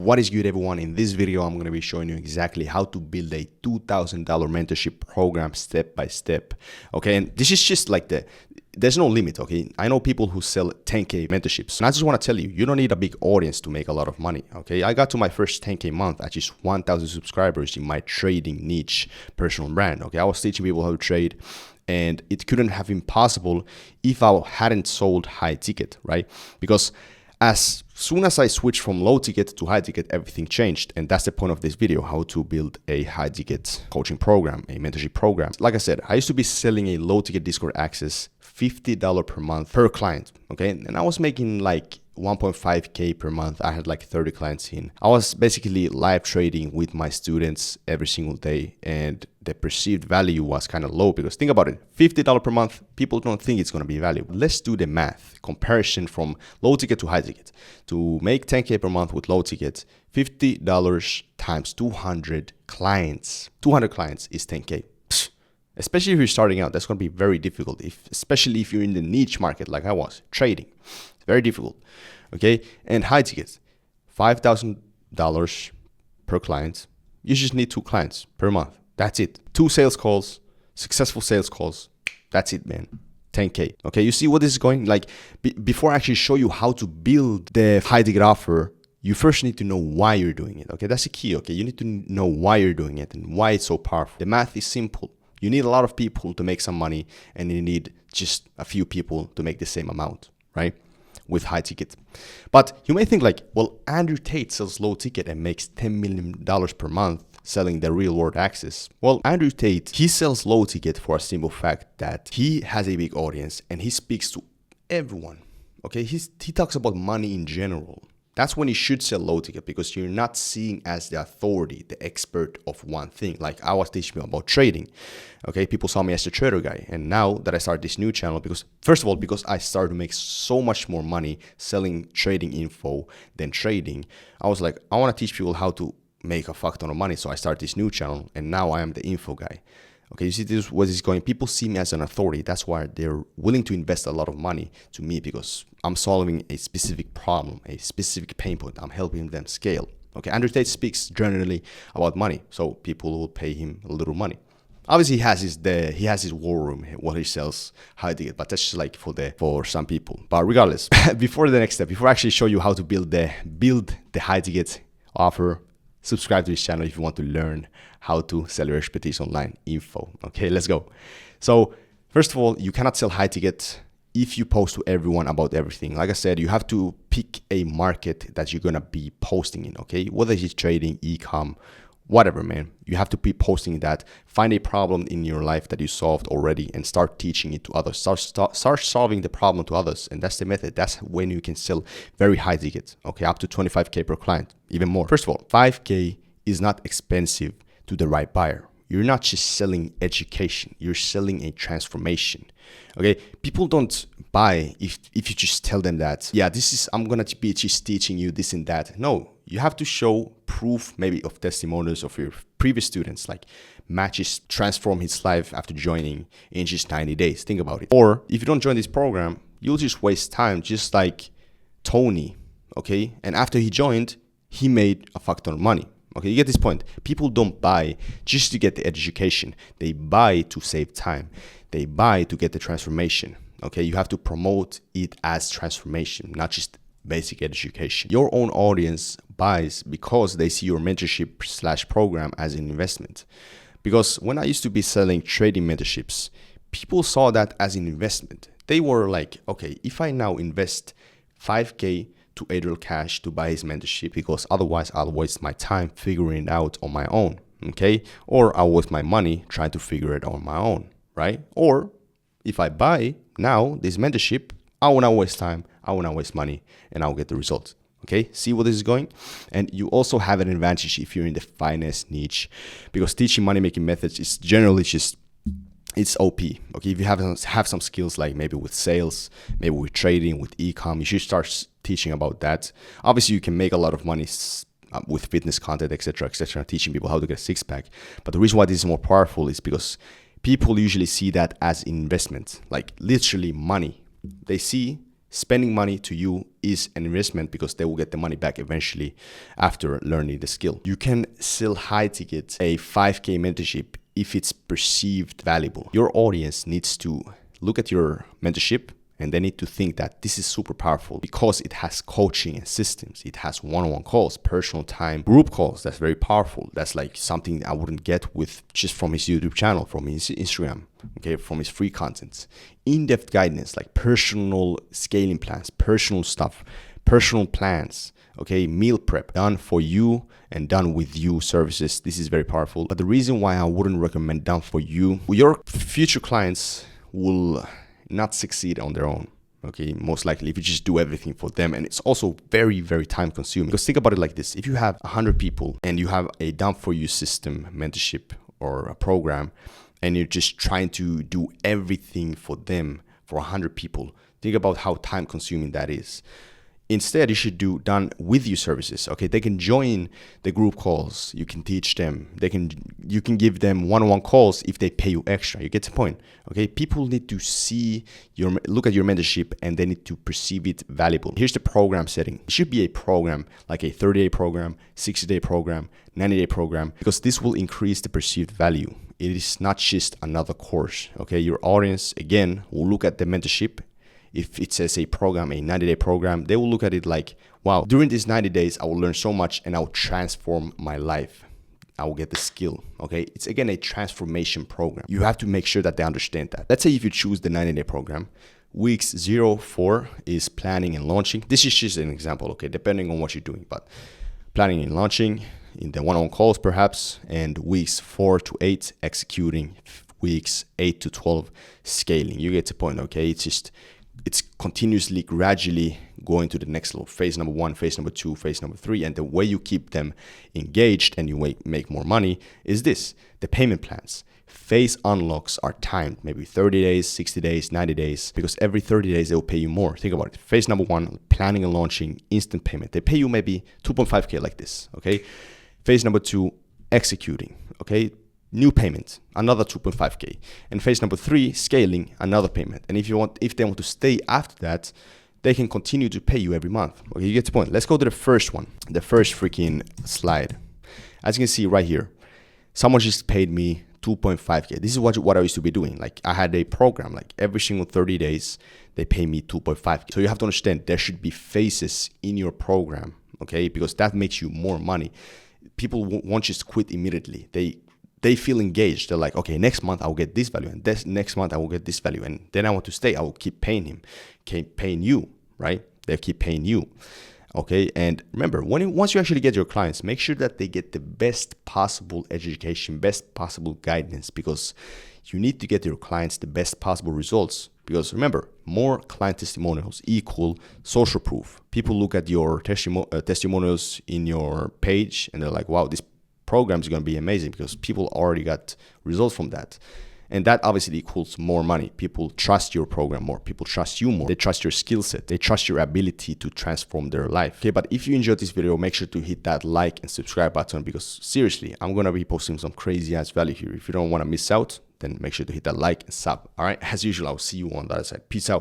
What is good, everyone? In this video, I'm going to be showing you exactly how to build a $2,000 mentorship program step by step. Okay, and this is just like there's no limit. Okay, I know people who sell 10K mentorships, and I just want to tell you, you don't need a big audience to make a lot of money. Okay, I got to my first 10K month at just 1,000 subscribers in my trading niche personal brand. Okay, I was teaching people how to trade, and it couldn't have been possible if I hadn't sold high ticket, right? Because as soon as I switched from low ticket to high ticket, everything changed. And that's the point of this video, how to build a high ticket coaching program, a mentorship program. Like I said, I used to be selling a low ticket Discord access, $50 per month per client. Okay. And I was making like 1.5K per month. I had like 30 clients in. I was basically live trading with my students every single day, and the perceived value was kind of low because think about it, $50 per month, people don't think it's going to be valuable. Let's do the math comparison from low ticket to high ticket. To make 10K per month with low ticket, $50 times 200 clients. 200 clients is 10K. Especially if you're starting out, that's going to be very difficult, especially if you're in the niche market like I was, trading. It's very difficult, okay? And high tickets, $5,000 per client. You just need 2 clients per month. That's it. 2 sales calls, successful sales calls. That's it, man. 10K, okay? You see what this is going? Like, before I actually show you how to build the high ticket offer, you first need to know why you're doing it, okay? That's the key, okay? You need to know why you're doing it and why it's so powerful. The math is simple. You need a lot of people to make some money, and you need just a few people to make the same amount, right? With high ticket. But you may think like, well, Andrew Tate sells low ticket and makes $10 million per month selling the real world access. Well, Andrew Tate, he sells low ticket for a simple fact that he has a big audience and he speaks to everyone. Okay, he talks about money in general. That's when you should sell low ticket, because you're not seen as the authority, the expert of one thing. Like I was teaching about trading. Okay, people saw me as the trader guy. And now that I started this new channel, because first of all, because I started to make so much more money selling trading info than trading, I was like, I want to teach people how to make a fuck ton of money. So I started this new channel, and now I am the info guy. Okay, you see this where this is going. People see me as an authority. That's why they're willing to invest a lot of money to me, because I'm solving a specific problem, a specific pain point. I'm helping them scale. Okay, Andrew Tate speaks generally about money, so people will pay him a little money. Obviously, he has his war room, what he sells high ticket, but that's just like for some people. But regardless, before the next step, before I actually show you how to build the high ticket offer, subscribe to this channel if you want to learn how to sell your expertise online info. Okay, let's go. So first of all, you cannot sell high ticket if you post to everyone about everything. Like I said, you have to pick a market that you're gonna be posting in. Okay, whether it's trading, e-com, whatever, man, you have to be posting that. Find a problem in your life that you solved already and start teaching it to others. Start solving the problem to others, and that's the method. That's when you can sell very high tickets. Okay, up to 25K per client, even more. First of all, 5K is not expensive to the right buyer. You're not just selling education, you're selling a transformation. Okay, people don't buy if you just tell them that, yeah, I'm gonna be just teaching you this and that. No, you have to show proof, maybe of testimonials of your previous students, like Matches transform his life after joining in just 90 days. Think about it. Or if you don't join this program, you'll just waste time, just like Tony. Okay, and after he joined, he made a fuck ton of money. Okay, you get this point. People don't buy just to get the education. They buy to save time. They buy to get the transformation. Okay, you have to promote it as transformation, not just basic education. Your own audience buys because they see your mentorship / program as an investment. Because when I used to be selling trading mentorships, people saw that as an investment. They were like, okay, if I now invest 5K to Adriel Cash to buy his mentorship, because otherwise I'll waste my time figuring it out on my own, okay? Or I'll waste my money trying to figure it out on my own, right? Or if I buy now this mentorship, I will not waste time, I will not waste money, and I'll get the results. Okay, see what this is going? And you also have an advantage if you're in the finance niche, because teaching money-making methods is generally just, it's OP. Okay, if you have some skills, like maybe with sales, maybe with trading, with e-com, you should start teaching about that. Obviously, you can make a lot of money with fitness content, etc., teaching people how to get a six-pack. But the reason why this is more powerful is because people usually see that as investment, like literally money. They see Spending money to you is an investment because they will get the money back eventually after learning the skill. You can sell high ticket a 5K mentorship if it's perceived valuable. Your audience needs to look at your mentorship and they need to think that this is super powerful because it has coaching and systems. It has one-on-one calls, personal time, group calls. That's very powerful. That's like something I wouldn't get with just from his YouTube channel, from his Instagram, okay, from his free content. In-depth guidance, like personal scaling plans, personal stuff, personal plans, okay, meal prep, done for you and done with you services. This is very powerful. But the reason why I wouldn't recommend done for you, your future clients will not succeed on their own, okay, most likely if you just do everything for them. And it's also very, very time consuming, because think about it like this: if you have 100 people and you have a done for you system, mentorship or a program, and you're just trying to do everything for them for 100 people, think about how time consuming that is. Instead, you should do done with you services. Okay, they can join the group calls. You can teach them. You can give them one-on-one calls if they pay you extra. You get the point. Okay, people need to look at your mentorship and they need to perceive it valuable. Here's the program setting. It should be a program like a 30-day program, 60-day program, 90-day program, because this will increase the perceived value. It is not just another course. Okay, your audience again will look at the mentorship. If it says a program, a 90-day program, they will look at it like, wow, during these 90 days, I will learn so much and I will transform my life. I will get the skill, okay? It's again a transformation program. You have to make sure that they understand that. Let's say if you choose the 90-day program, weeks 0-4 is planning and launching. This is just an example, okay? Depending on what you're doing, but planning and launching in the one-on-one calls perhaps, and weeks 4-8 executing, weeks 8-12 scaling. You get the point, okay? It's continuously, gradually going to the next level. Phase number 1, phase number 2, phase number 3. And the way you keep them engaged and you make more money is this: the payment plans. Phase unlocks are timed, maybe 30 days, 60 days, 90 days, because every 30 days they will pay you more. Think about it. Phase number 1, planning and launching, instant payment. They pay you maybe 2.5K like this, okay? Phase number 2, executing, okay? New payment, another 2.5K. And phase number 3, scaling, another payment. And if they want to stay after that, they can continue to pay you every month. Okay, you get the point. Let's go to the first one, the first freaking slide. As you can see right here, someone just paid me 2.5K. This is what I used to be doing. Like I had a program, like every single 30 days, they pay me 2.5K. So you have to understand there should be phases in your program, okay? Because that makes you more money. People won't just quit immediately. They feel engaged. They're like, okay, next month I'll get this value, and this next month I will get this value, and then I want to stay. I will keep paying him, keep paying you, right? They keep paying you, okay? And remember, once you actually get your clients, make sure that they get the best possible education, best possible guidance, because you need to get your clients the best possible results. Because remember, more client testimonials equal social proof. People look at your testimonials in your page and they're like, wow, this program is going to be amazing because people already got results from that. And that obviously equals more money. People trust your program more. People trust you more. They trust your skill set. They trust your ability to transform their life. Okay, but if you enjoyed this video, make sure to hit that like and subscribe button, because seriously, I'm going to be posting some crazy ass value here. If you don't want to miss out, then make sure to hit that like and sub. All right, as usual, I'll see you on the other side. Peace out.